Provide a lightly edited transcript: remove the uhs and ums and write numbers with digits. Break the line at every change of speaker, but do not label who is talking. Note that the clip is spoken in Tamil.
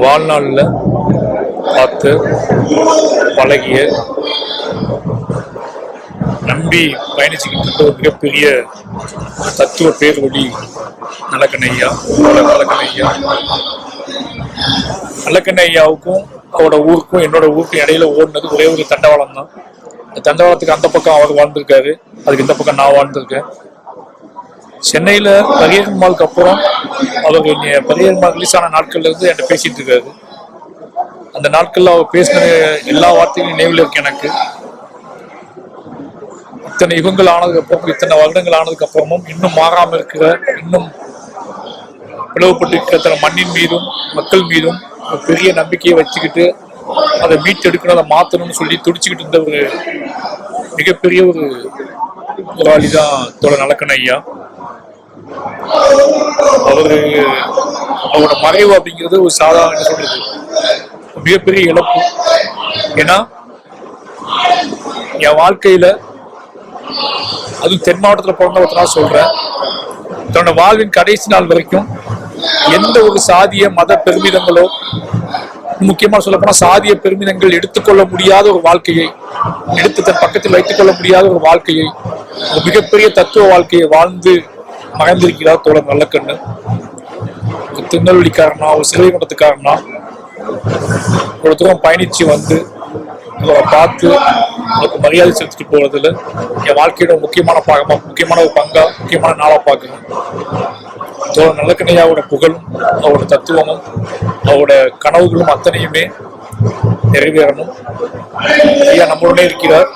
வாழ்நாளில் பார்த்து பழகிய நம்பி பயணிச்சுக்கிட்டு இருக்க ஒரு மிகப்பெரிய தத்துவ பேர்வழி நல்லக்கண்ணையா. நல்லக்கண்ணையாவுக்கும் அவரோட ஊருக்கும் என்னோட ஊருக்கும் இடையில ஓடினது ஒரே ஒரு தண்டவாளம் தான். இந்த தண்டவாளத்துக்கு அந்த பக்கம் அவர் வாழ்ந்திருக்காரு, அதுக்கு இந்த பக்கம் நான் வாழ்ந்திருக்கேன். சென்னையில பரியர் மாலுக்கு அப்புறம் அவர் பரியர் மால் ரிலீஸ் ஆன நாட்கள்ல இருந்து என்கிட்ட பேசிட்டு இருக்காரு. அந்த நாட்கள்ல அவர் பேசின எல்லா வார்த்தைகளும் நினைவில் இருக்கு எனக்கு. இத்தனை யுகங்கள் ஆனதுக்கு அப்புறம், இத்தனை வருடங்கள் ஆனதுக்கு அப்புறமும் இன்னும் மாறாம இருக்கிற, இன்னும் பிளவுபட்டு இருக்கிற மண்ணின் மீதும் மக்கள் மீதும் ஒரு பெரிய நம்பிக்கையை வச்சுக்கிட்டு அதை மீட்டெடுக்கணும், அதை மாற்றணும்னு சொல்லி துடிச்சுக்கிட்டு இருந்த ஒரு மிகப்பெரிய ஒரு போராளி தான் தோழர் நல்லக்கண்ணையா. அவரோட மறைவு அப்படிங்கிறது ஒரு சாதாரண சொல்றது மிகப்பெரிய இழப்பு. ஏன்னா என் வாழ்க்கையில, அது தென் மாவட்டத்தில் பிறந்த ஒருத்தனா சொல்றேன், தன்னோட வாழ்வின் கடைசி நாள் வரைக்கும் எந்த ஒரு சாதிய மத பெருமிதங்களோ, முக்கியமா சொல்ல போனா சாதிய பெருமிதங்கள் எடுத்துக்கொள்ள முடியாத ஒரு வாழ்க்கையை, எடுத்து தன் பக்கத்தில் வைத்துக் கொள்ள முடியாத ஒரு வாழ்க்கையை, ஒரு மிகப்பெரிய தத்துவ வாழ்க்கையை வாழ்ந்து மறைந்திருக்கிறார் தோழர் நல்லக்கண்ணு. திருநெல்வேலிக்காரனா, ஒரு சிலை மட்டத்துக்காரனா ஒரு தூரம் பயணிச்சு வந்து அவரை பார்த்து அவருக்கு மரியாதை செலுத்திட்டு போறதுல என் வாழ்க்கையோட முக்கியமான பாகமா, முக்கியமான ஒரு பங்கா, முக்கியமான நாளா பார்க்கிறேன். தோழர் நல்லக்கண்ணையாவோட புகழும் அவரோட தத்துவமும் அவரோட கனவுகளும் அத்தனையுமே நிறைவேறணும். ஐயா நம்மளுடனே இருக்கிறார்.